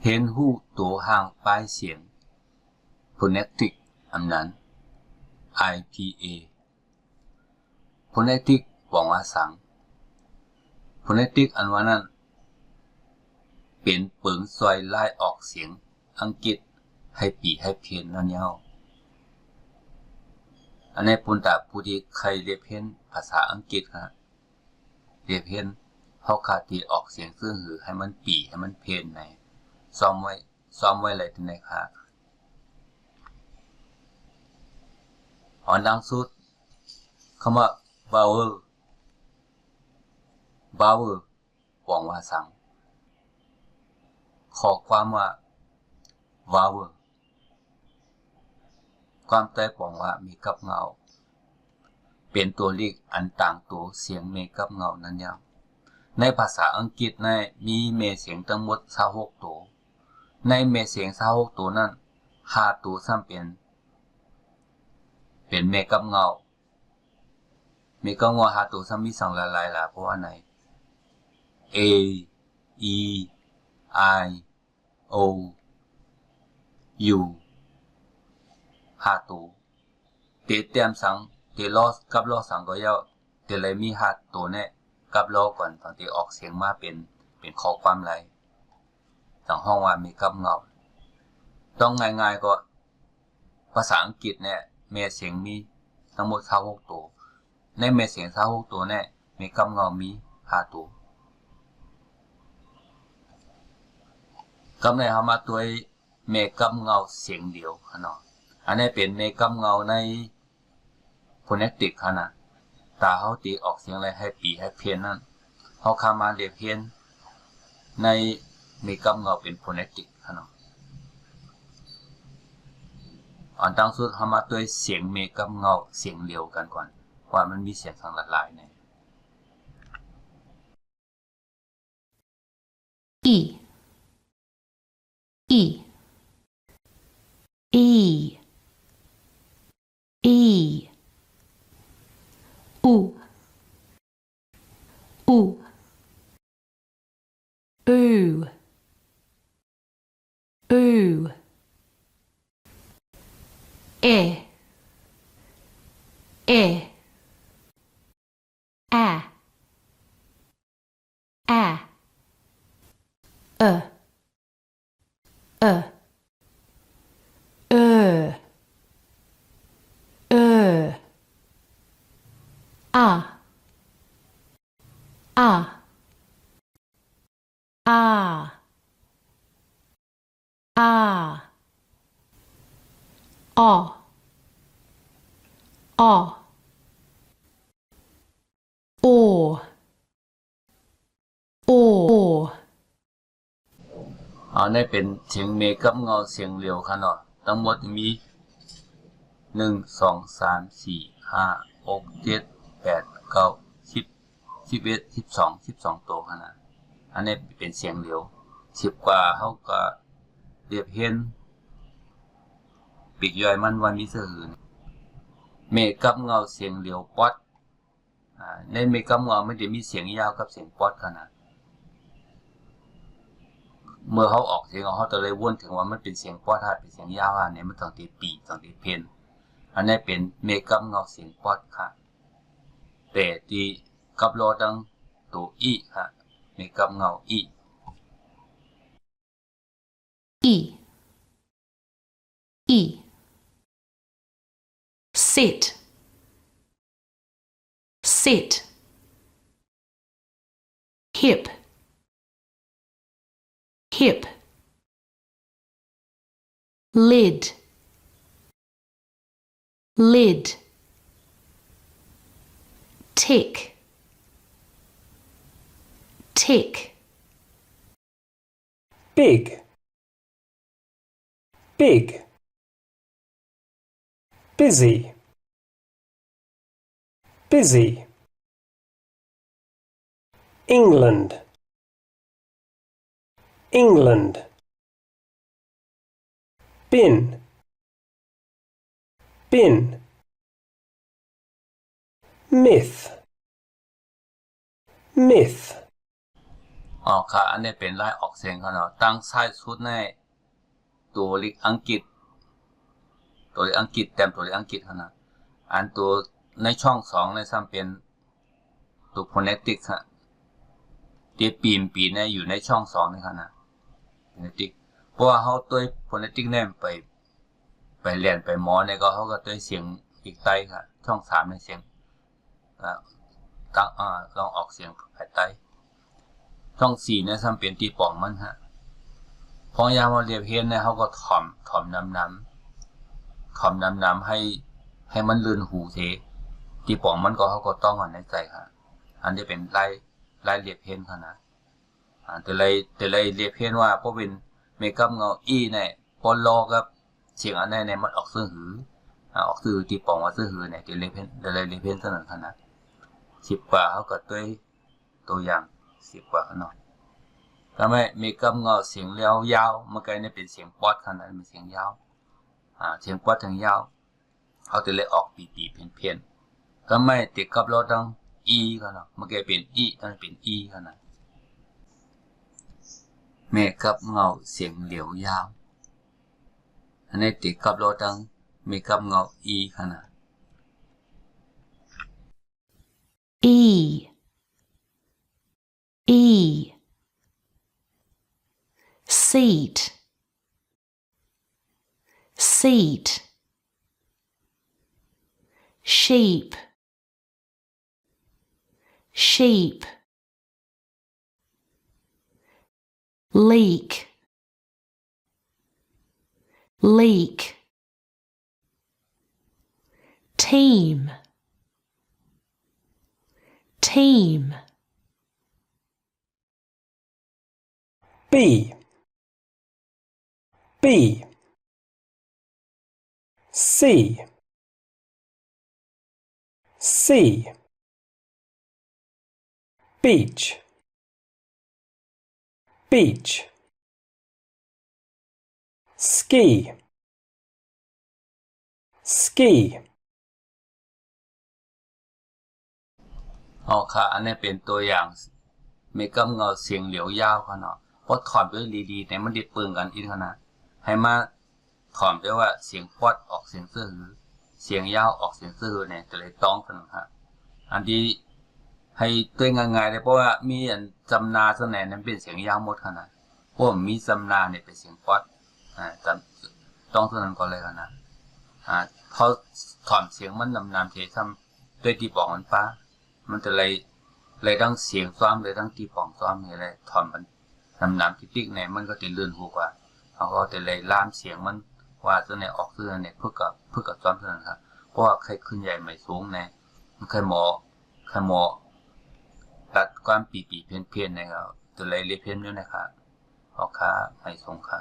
เห็นหูตัวห่างปลายเสียง phonetic อันนั้น IPA phonetic บอกว่าสัง phonetic อันว่านั้นเป็นเปิงซอยลายออกเสียงอังกฤษให้ปีให้เพียนนั่นเย้าอันนี้ปุ่นตาผู้ที่ใครเรียนเพียนภาษาอังกฤษครับเรียนเพียนเฮาคาตีออกเสียงซื่อหือให้มันปีให้มันเพียนในซ้อมไว้เลยที่ไหนครับอันดังสุดคำว่า vowel หวังว่าสังขอความว่า vowel ความแตกหวังว่ามีกับเงาเป็นตัวเลขอันต่างตัวเสียงเมกับเงานั้นยาวในภาษาอังกฤษมีเมเสียงทั้งหมด26ตัวในเมเสียง26ตัวนั้น5ตัวซ้ำเป็นเมกับเงา5ตัวซ้ำมีสังหลายๆล่ะเพราะว่าใน A E I O U 5ตัวเตรียมสังเตลอกับลอสังก็ยาวเตเลยมี5ตัวเนี่ยกับลอก่อนตอนที่ออกเสียงมาเป็นข้อความไรต่างห้องว่ามีกับเงาต้องง่ายๆก็ภาษาอังกฤษเนี่ยเมเสียงมีทั้งหมด26ตัวในเมเสียง26ตัวเนี่ยมีกับเงามี5ตัวกำในเฮามาตัวเมกับเงาเสียงเดียวเนาะอันนี้เป็นเมกับเงาใน phonetic นะตาเฮาตีออกเสียงอะไรให้ปีให้เพี้ยนนั่นเฮาคามาเรียเพี้ยนในเมกับเงาเป็น phonetic เนาะอันตั้งสุดเฮามาตัวเสียงเมกับเงาเสียงเดียวกันก่อนว่ามันมีเสียงทางหลายๆเนี่ย E E E E U U Oo Oo E E A A Uh Ah Ah Ah Ah Ah Ah Or Or ได้เป็นเสียงเมกับเงาเสียงเร็วค่ะเนาะทั้งหมดมี1 2 3 4 5 6 7 8 9 10 11 12ตัวค่ะนะอันนี้เป็นเสียงเร็ว10กว่าเฮาก็เรียบเห็นปีกย่อยมันวันนี้ซื่อเมกับเงาเสียงเร็วป๊อดในเมกับเงามันจะมีเสียงยาวกับเสียงป๊อดค่ะนะเมื่อเขาออกเสียงเขาจะเลยวนถึงว่ามันเป็นเสียงป๊อดถ้าเป็นเสียงยาวเนี่ยมันต้องตีปีต้องตีเพนอันนี้เป็นเมกับเงาเสียงป๊อดค่ะแต่ที่กับรอดังตัวอีค่ะเมกับเงาอี E E Sit Sit Hip Hip Lid Lid Tick Tick Big Big Busy Busy England England Bin Bin Myth Myth อ๋อค่ะอันนี้เป็นลายออกเสียงเขาเนาะตั้งซ้ายสุดในตัวเลขอังกฤษตัวเลขอังกฤษเต็มตัวเลขอังกฤษเขานะอันตัวในช่องสองในซ้ำเป็นตัว phonetic ฮะที่ปีเนี่ยอยู่ในช่องสองนี่ค่ะนะ phonetic เพราะว่าเขาตัว phonetic เนี่ยไปเรียนไปหมอเนี่ยก็เขาก็ตัวเสียงอีกใต้ค่ะช่องสามในเสียงตั้งลองออกเสียงภายใต้ช่องสี่เนี่ยซ้ำเป็นตีป่องมันฮะพอยามมาเรียบเพี้ยนเนี่ยเขาก็ถ่อมน้ำให้มันลื่นหูเทตีป่องมันก็เขาก็ต้องอ่อนในใจค่ะอันนี้เป็นไล่เรียบเพี้ยนค่ะนะแต่เลยเรียบเพี้ยนว่าเพราะเป็นเมกัมเงาอีเนี่ยพอรอกับเสียงอันนี้เนี่ยมันออกซื่อหือออกซื่อตีป่องว่าซื่อหือเนี่ยเลยเรียบเพี้ยนเท่านั้นค่ะนะ10 กว่าเขาก็ตัวอย่าง10 กว่าหน่อยทำไมมีกำเงาเสียงเลี้ยวยาวเมื่อกี้นี่เป็นเสียงป๊อดขนาดเป็นเสียงยาวเสียงป๊อดถึงยาวเขาจะเลยออกปีเพี้ยนทำไมติดกับเราต้องอีขนาดเมื่อกี้เป็นอีตอนนี้เป็นอีขนาดเมกับเงาเสียงเหลียวยาวอันนี้ติดกับเราต้องมีกับเงาอีขนาดE, E, seat, seat, sheep, sheep, leak, leak, team, team, B, B, C, C, beach, beach, ski, ski, อ๋อค่ะอันนี้เป็นตัวอย่างเมกัมเงาเสียงเหลียวยาวเขาเนาะพอถอนไปดีๆเนี่ยมันดิดเปิงกันอีกนะให้มาถอนไปว่าเสียงพอดออกเสียงซื่อหือเสียงยาวออกเสียงซื่อหือเนี่ยจะเลยต้องกันครับอันที่ให้ตัวง่ายๆเลยเพราะว่ามีอันจำนาสแนนนั้นเป็นเสียงยาวหมดขนาดเพราะมีจำนาเนี่ยเป็นเสียงพอดจำต้องเท่านั้นก็เลยขนาดพอถอนเสียงมันนำเททำด้วยที่บอกมันป้ามันจะเลยทั้งเสียงซ้อมเลยทั้งตีป่องซ้อมนี่เลยถอนมันน้ำติ๊กเนี่ยมันก็จะเลื่อนหูกว่าเขาก็จะเลยล่ามเสียงมันว่าตัวไหนออกตัวไหนเพื่อกับซ้อมเท่านั้นครับเพราะว่าใครขึ้นใหญ่ไม่สูงเนี่ยใครหมอตัดความปีเพี้ยนเนี่ยครับจะเลยเรียกเพี้ยนด้วยนะครับเอาค่าไม่สูงค่ะ